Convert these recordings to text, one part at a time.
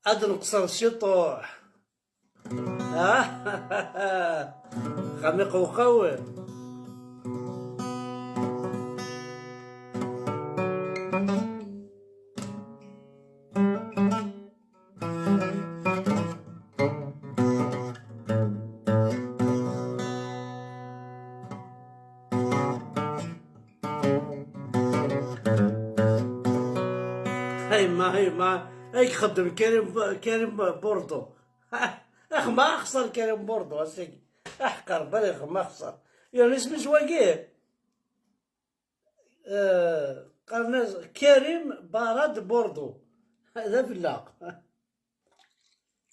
عاد نقصر الشطوح. خميق وخوي. هاي ما هيك خدم كريم بوردو. اخ ما اخسر كريم بوردو هسيك احقر بلغ ما اخسر يعني اسمه زواقيه. قرناز كريم باراد بوردو هذا بالله.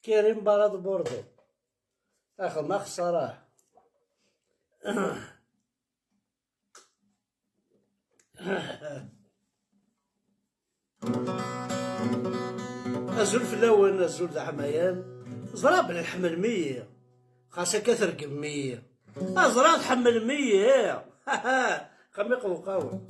كريم باراد بوردو اخ ما اخسره. أزول في اللون أزول ذا حمايان زراب نحمل 100 خاصة كثر كمية أزراب تحمل 100 خميق وقاوي.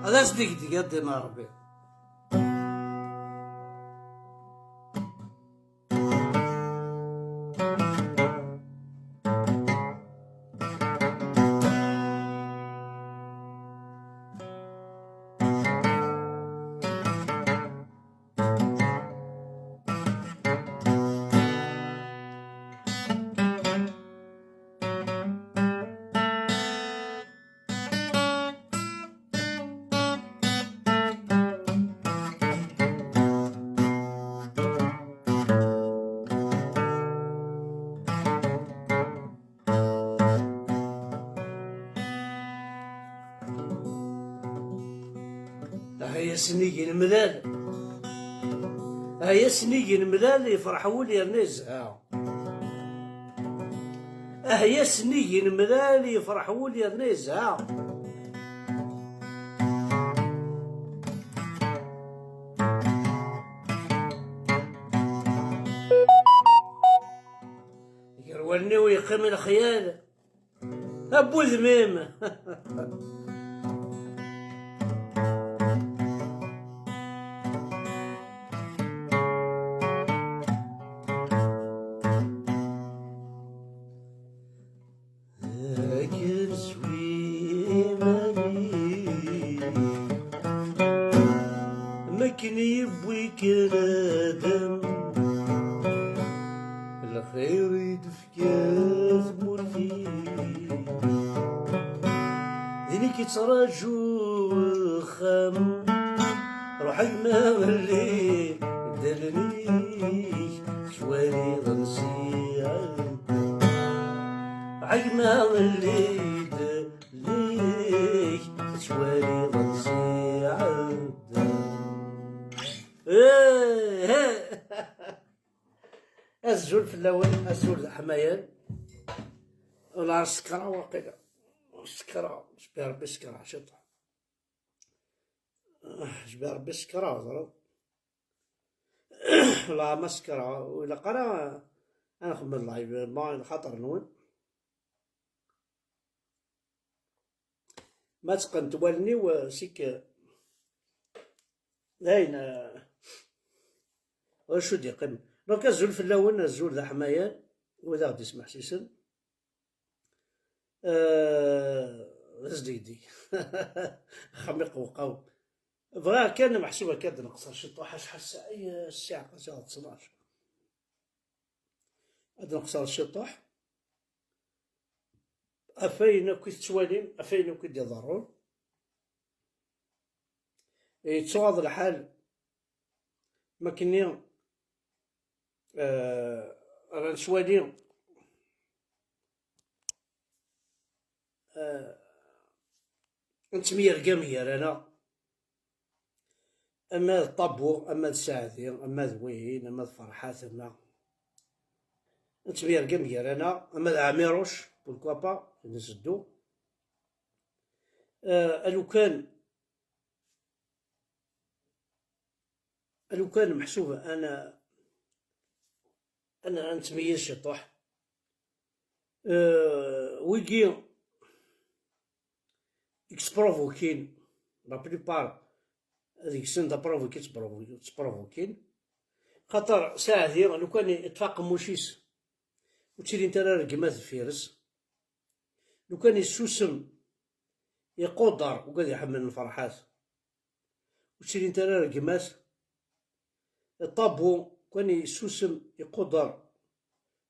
هذا صديق قدنا ربي. هيا سنيجي الملال هيا سنيجي الملال يفرحوا لي النزهة. هيا سنيجي الملال يفرحوا لي النزهة. يقروني ويقيم الخيال أبو ذميم. مكن يبويك نادم الخير يدفكات مورفي ذينك يتراجو خام روحك ما ولي دلني شوالي غنسي روحك ما ولي دلني شوالي غنسي عاد. الزول في اللون الزول حمايان ولا السكرة واقيلا. سكرة جبي ربي سكرة شطح جبي ربي سكرة ضرب لا ما سكرة وإلا قرا أنا نخدم اللايف ما خاطر نون ما تقن توالني وسيك داين وشو دي قم دونك الزول في اللون الزول ذا حمايان وذا غادي يسمح سيسن زديدي خميق وقاو بغا كان محسوبة كاد نقصر شطوح شحال الساعة أي الساعة قصيرة 12 هاد نقصر الشطوح أفاين كي تتوالين أفاين كي يضرون يتصوض الحال مكني راه نسوالي نتمير قمير أنا أما الطابور أما الساعدين أما ذوين أما الفرحات أما نتمير قمير أنا أما العميروش بوركوا با نسدو ألو كان محسوبة أنا نتميز شطوح ويجي اكسبروفوكين لا بليبار هذيك السن تبروفوكين خاطر ساعة هي لو كان يتفاقم موشيس وتشري نتا رقمات الفيرس لو كان يسوسم يقدر وقاد يحمل الفرحات وتشري نتا رقمات الطابو كان يسوسم يقدر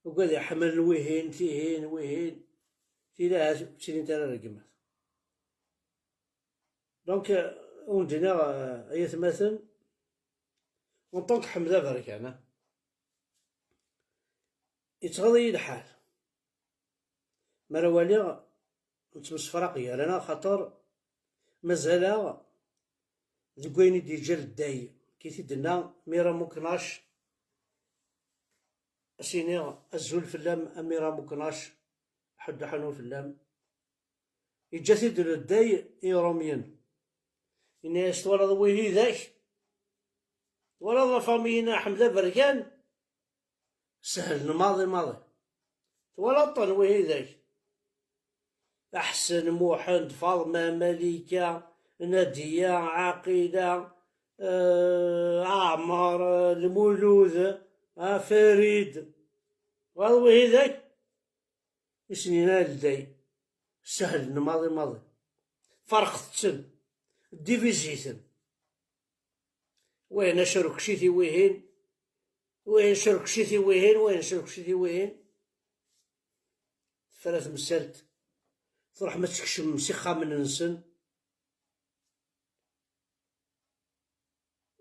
وقاد يحمل الوهين وهين تيلاها تشري نتا رقمات دونك وندينا أي مثلا ونطنك حمزة برك أنا يتغضي الحال مروالي نتمس فراقية لنا خاطر مازال ذكويني دي جلد داي كي تدنا ميرا مكناش سيني الزول في اللام أميرا مكناش حد حنو في اللام يجاتي دل الداي يروميا الناس ولد ويهي ذاك ولد فامينا حمزة بركان سهل ماضي ولد طن ويهي ذاك أحسن موحد فاطمة مليكة نادية عقيلة عمر المولود فريد ولد ويهي ذاك سنينا لدي سهل ماضي فرق تسن ديفيزيتن وين شركشيتي وين شركشيتي وين ثلاث مسالت تروح ما تكشم مسخة من نسن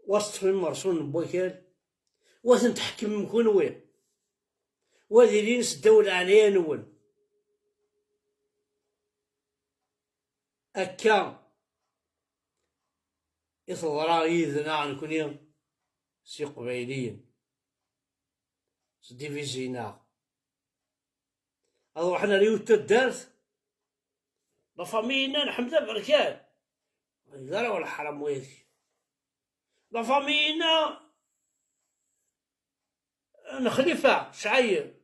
وسط من مرسون بوكال وثن تحكم مكون وين وهذي لينس الدولة عليا نون أكا يصدر يذنا عن كل يوم سي قبيليين ديفيزينا هذا حنا ريوت الدارت لا فامينا نحمد بركان لا ولا حرام ويلي لا فامينا نخلفة شعير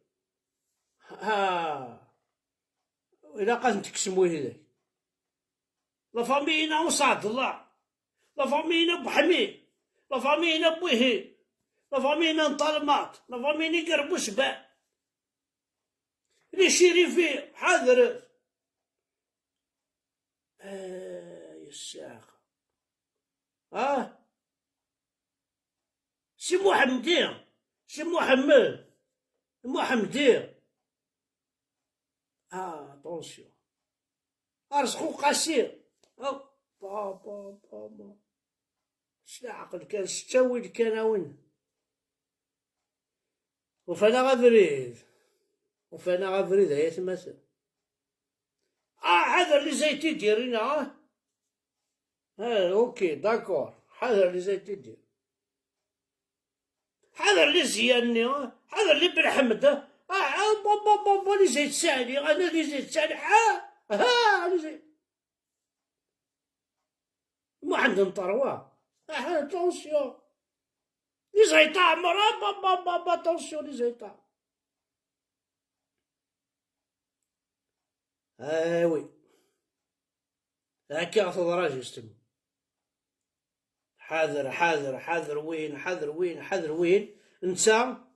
ها إلا قد تكسمو هذاك لا فامينا وصعد الله لا فامينا بحمي لا فامينا بوهي لا فامينا نطلمات لا فامينا قربو سباع لي شريفي حاضر يا الساقة سي محمدين سي محمدين طونسيون ارزقو قاسير بابا شنو عقل كان ستاوي كان وين وفانا غفريد هي تمثل حذر لي زيتي ديرينا اوكي داكور حذر لي زيتي دير حذر لي زياني حذر لي بن حمد بابا لي زيت سالي انا لي زيت سالي زين ما عندهم طروة. طونسيون لي زيطا مرا با طونسيون لي زيطا. وي هاكا تضرا جوستمون. حاذر حاذر حاذر وين حاذر وين حاذر وين. نتا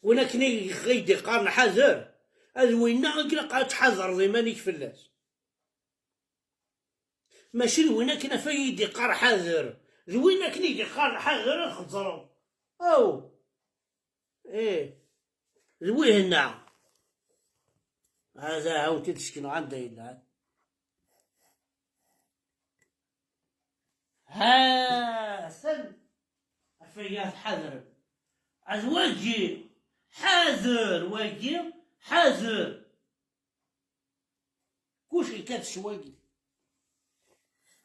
وين كني غيدي قارن حاذر هذا وين كنا قاعد تحذر ذي مانيك فلاس. ماشي وين كنا فايدي قار حاذر ذوين كني قارن حاذر خضروا او ذوي هنا هذا عاود تسكنوا عندي هنا. سن فيات حذر أزواجي حاذر واجي حاذر كوشي كات شواقي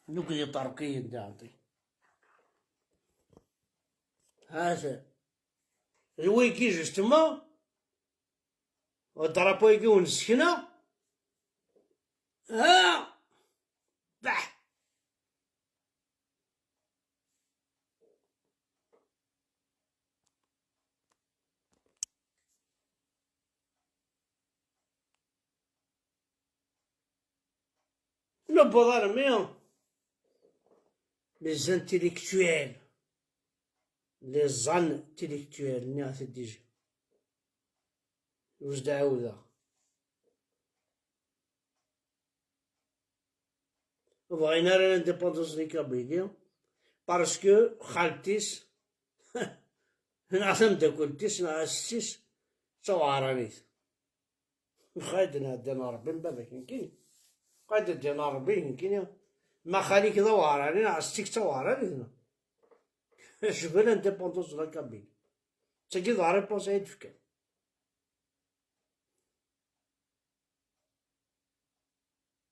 نقدي طرقين داعطي. هذا الويكي جوستما والدرابو يجي ونسكنا بح le bonheur mien, les intellectuels, les intellectuels ناس الديجي واش دعوذا. بغينا لانديبوندونس ديال كابيليا باسكو خالتيس نعرف داكولتيس نعسيس توعرانيت خايدنا دينا ربي من بابا كاين قاعدة دينا ربي كاين ما خاليك كذا وعراني نعستيك توعراني شوف لانديبوندونس ديال كابيليا تاكي ضا ريبونس يدفكر.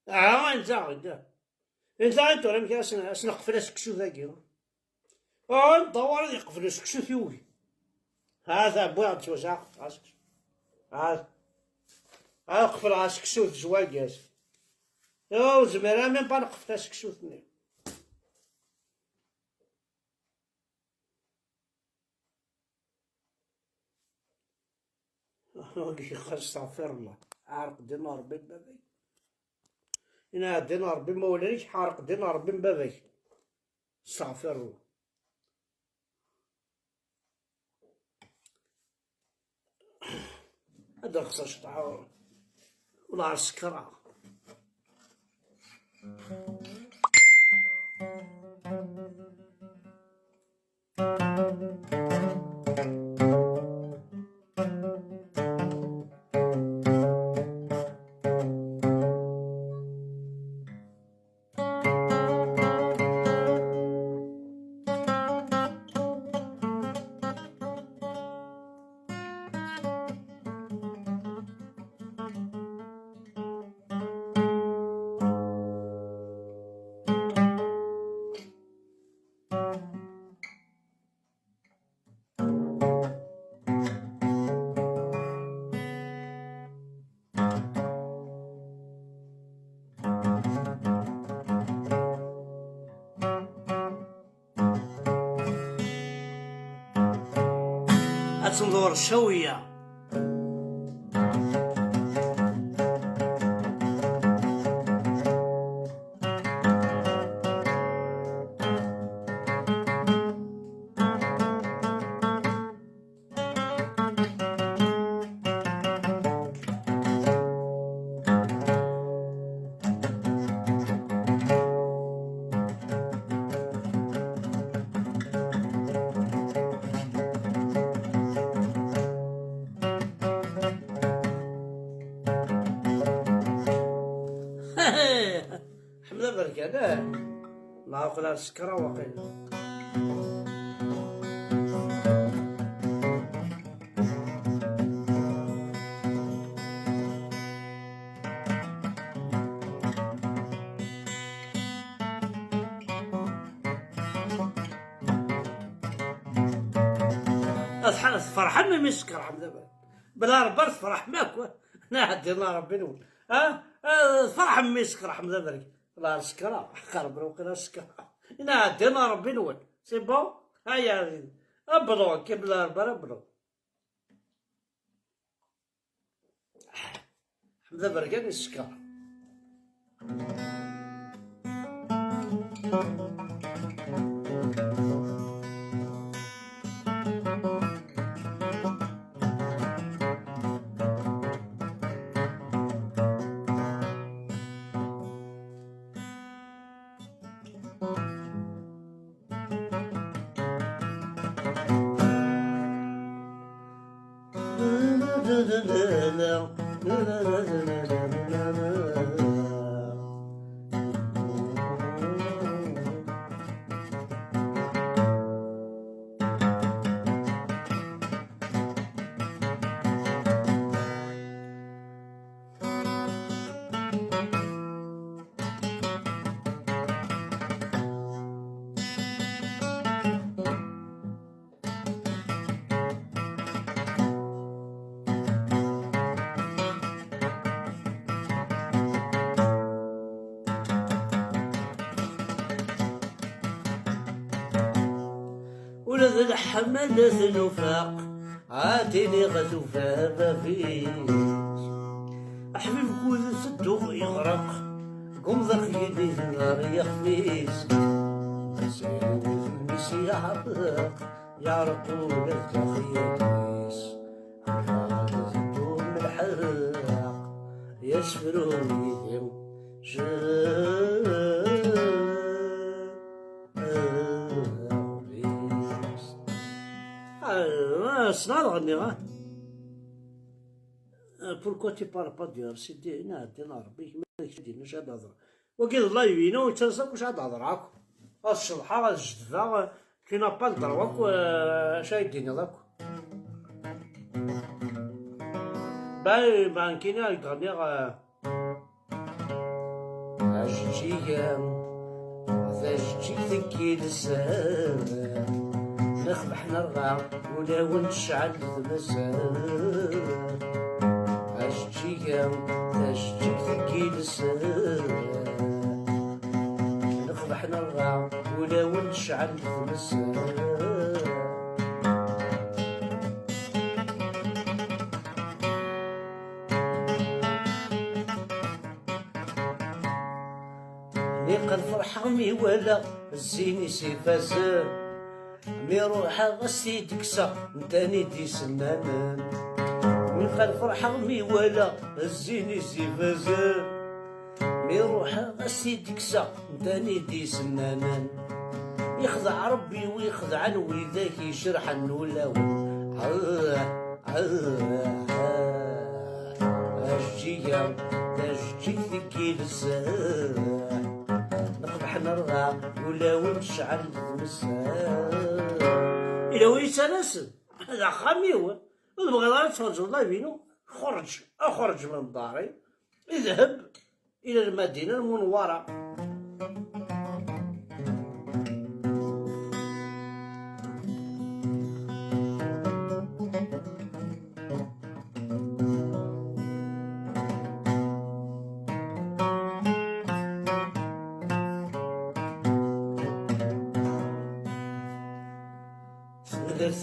انت انت راه مكاش نقفل سكسو ذاكي ندور غادي يقفل سكسو ثيوي. هذا بويا توجع راسك هذا اقفل راسك سكسو زواكاس زميرا ميم با نقفل سكسو ثني. استغفر الله عارق دينا ربي بابي إنا دينا ربي ما ولانيش حارق دينا ربي من باباك استغفر الله. هذا خصها شطحة ولا السكرة. تنظر شوية حمد بركة لا أقول السكرة واقيلا. فرحان ما مسكر حمد بلا ربي فرح ماك نهدي الله ربي نقول فرح مي سكر رحم ذا برك لا سكرة قرب روقنا سكرة انا عدينا ربي نول سي بون هيا ابرو كي بلا ربا ابرو حمد بركان السكر ولد الحملة الوفاق عاتيني غتوفى ما فيش أحبيبك وذا صدوق يغرق قم ذاك يدي النار يخفيس مسائل المس يعرق يعرق ولد خياطيس هذا صدوق من الحرق يسفروا يدهم صنع غني بوركوا تي بار با دير سيدي نادي ربي مالك دينا شاد هضر وكيد الله يبينو يترزق واش عاد هضر هاك الشلحة الجدفة كينا با الدروك شايدين هذاك باي بان كينا يغني عجيجا ذا ذكي لسان نخبح نرغع ولا ونشعل المسار عشتيا تشتيك ذكي لسان نخبح نرغع ولا ونشعل المسار نيق الفرحة مي ولا الزيني سيفازان مي روحها غسي تكسا نتاني دي سنانان من خلف فرحة مي ولا الزيني سيفازان مي روحها غسي تكسا نتاني دي سنانان يخضع ربي ويخضع وذاك يشرح النولاون أشجيا تشجي ذكي لسان نقبح نرغع ولا ونشعل المسار إلا ويتناسب هذا خميوه البغضاء تفرج الله يبينو أخرج من داري اذهب إلى المدينة المنورة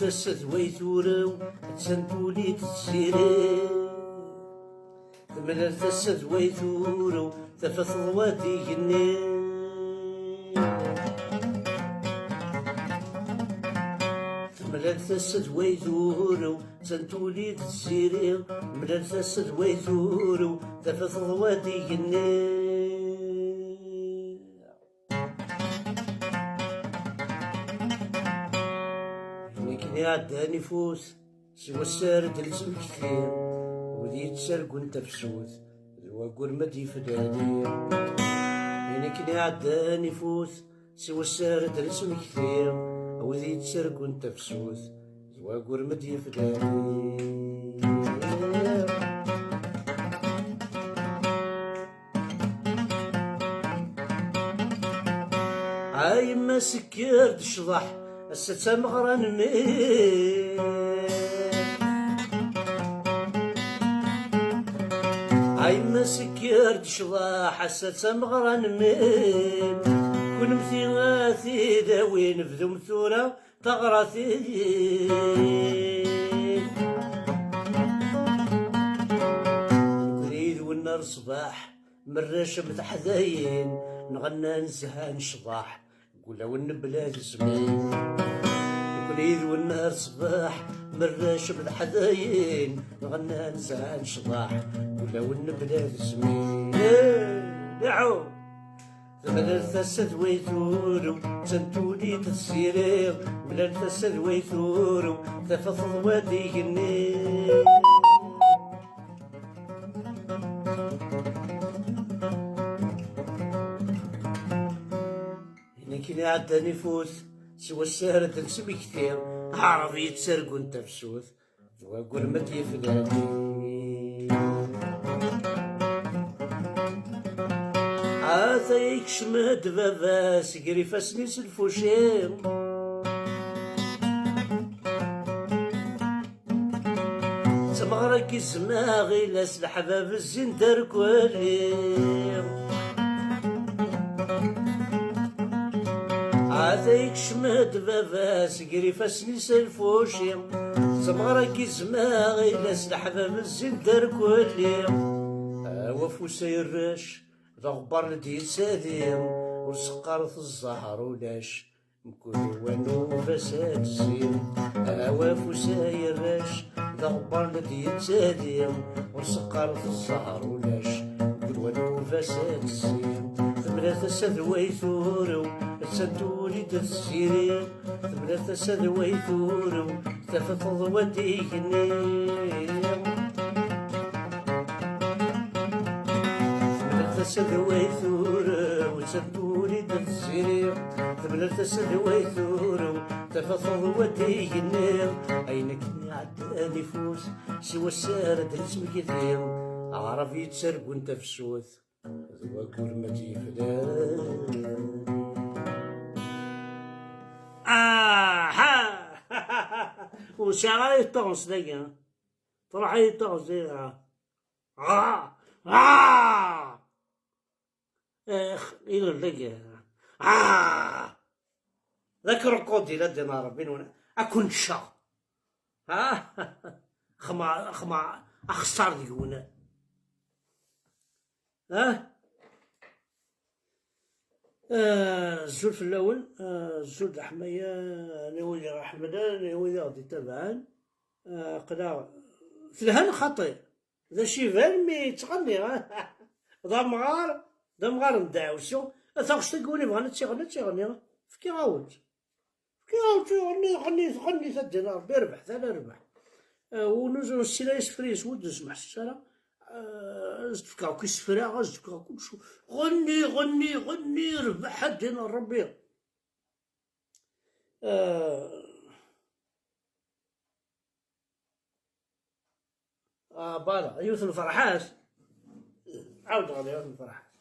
ثلاثة ويثورو تسنتولي تسيري ثلاثة ويثورو ثفث ضواتي جني ثلاثة ويثورو تسنتولي تسيري ثلاثة ويثورو ثفث ضواتي جني عداني فوس سوى السارد لزم كثير وذي تسرق وانت فسوس وقول ما دي فداني يعني كني عداني فوس سوى السارد لزم كثير وذي تسرق وانت فسوس وقول ما دي فداني عايم ما سكرت شضح الستة مغران مين هاي مسكر شضاح حسة مغرى نميم كون مثيغاثي داوين فذو مثورة تغرثي نريد والنار صباح مرش متحذين نغنى نزهان شضاح قولا والنبلاد زمين نريد والنار صباح مرش متحذين نغنى نزهان شضاح قولا والنبلاد زمين دعو بلال تسد ويثورو تنتولي تسيريغ بلال تسد ويثورو تفضل وادي النيل هنا كي عدى نفوس سوى السهرة تنسمي كثير عربي يتسرقو انت بسوث وقول ما تيفلاني عاثيك شمد باباس قري فاسني سلفوشيم تمغرك الزماغي لاس الحباب الزين داركواليم عاثيك شمد باباس قري فاسني سلفوشيم تمغرك الزماغي لاس الحباب الزين داركواليم وفو سيرش غبر لدي ساديم وسقرت الزهر ولاش مكل وانو فساد الزين عواف وسايرش غبر لدي ساديم وسقرت الزهر ولاش مكل وانو فساد الزين ثمرة سد ويثورو تسدولي تسيرين ثمرة سد ويثورو تفضل وديك النيم تسد ويثورو وتسدولي تسيرين ثمرة تسد ويثورو تفضل وديك النيم أينك عدى نفوس سوى السارة اسم كثير عرف يتسرق وانت في السوث ذو كرمتي فلان وشغال يطغس دقا طلع يطغس دقا اخ يقول دقا ذاك الركودي لا دينار بين هنا اكون شا خما اخسر ديك هنا الزول في الأول الزول حماية نولي حمدان نولي غادي تبعان قدا في الهن خطير ذا شيفان مي تغني دمغار ندعوسو ثاقش تقولي بغانا تيغني فكي غاوت غني ثا دينار بربح ثا ربح ونزل السلايس فريس ود نسمع السلام تفكاو كي السفرا تفكاو كلشي غني ربح حد هنا الربيع بالا يوث الفرحات عاود غادي يوث الفرحات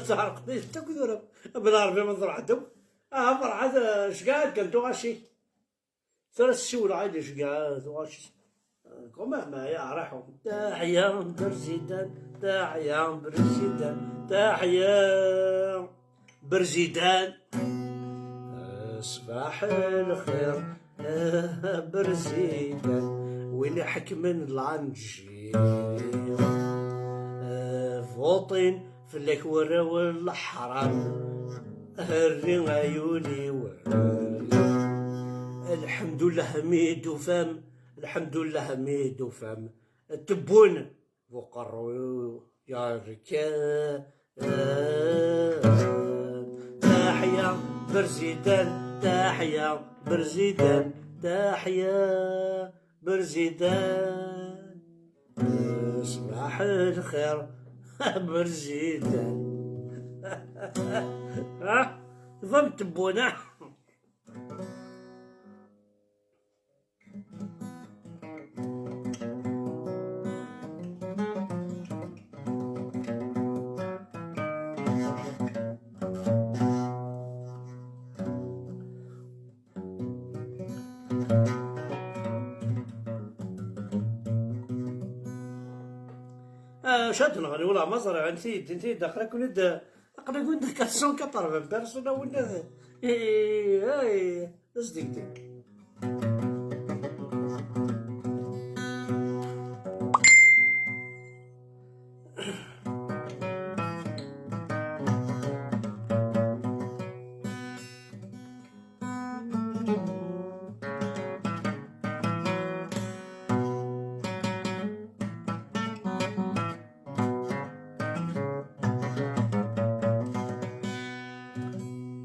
تعرق ليش تكذب بالعربي منظر عندهم فرحات شقاد كنتو غاشي ثلاث سول عادي شقاد وغاشي كما ما يعرفوا تحيا برزيدان تحيا برزيدان تحيا برزيدان صباح الخير برزيدان وين حكم العنجي فوطين في الكورة والحرام هرين عيوني الحمد لله حميد وفهم الحمد لله حميد وفهم تبون وقروا يا ركاب تحيا برزيدان تحيا برزيدان تحيا برزيدان صباح الخير برزيدان فهمت بونا شاد نغني ولا مزرعة انتي أقرا كون 480 بيرسون ولا اي اصدق ديك.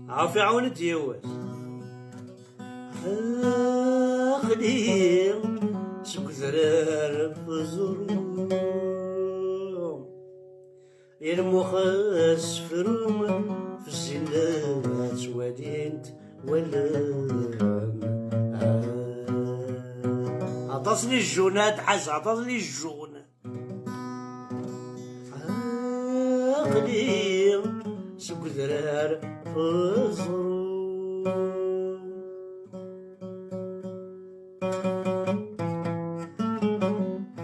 عافي عاون ديواس خليل سك زرار فزروم المخاس فروم في الزلات ودينت ولام عطاسني الجونات حس عطاسني الجون خليل سك زرار فزروم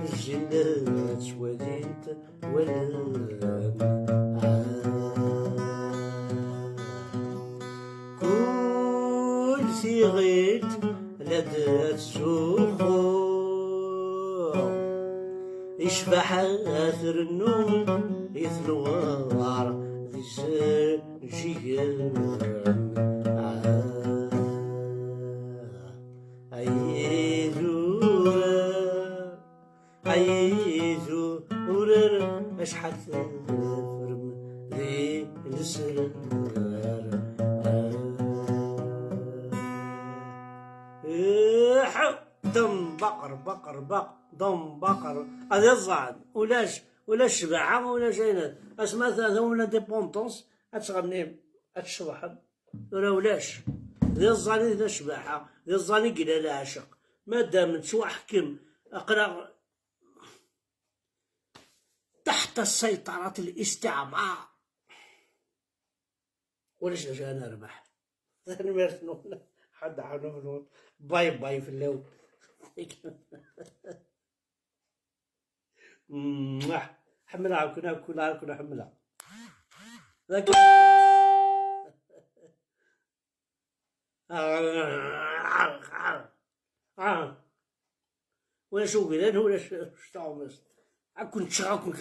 الجنات ودينت ولام كل صيغيت لدات سخور يشبح آثر النوم يثنوار ذي سجيان عيزو ورر أشحال فرم ذي السرار دم بقر دم بقر هذا الزعن ولاش شبعة ولا شيء اسمها ثلاثة ولا ديبونطونس اتغني اتشرح ولاش ذي الزاني ذي شبعة ذي الزاني قلا العاشق ما دام تشوى حكم اقرا تحت سيطرة الاستعمار وليش جا انا اربح انا مرتنون حد عنون باي في اللون حملها كنا حملها ذاك ولا شو قلنا ولا شو تعمل كنت شغال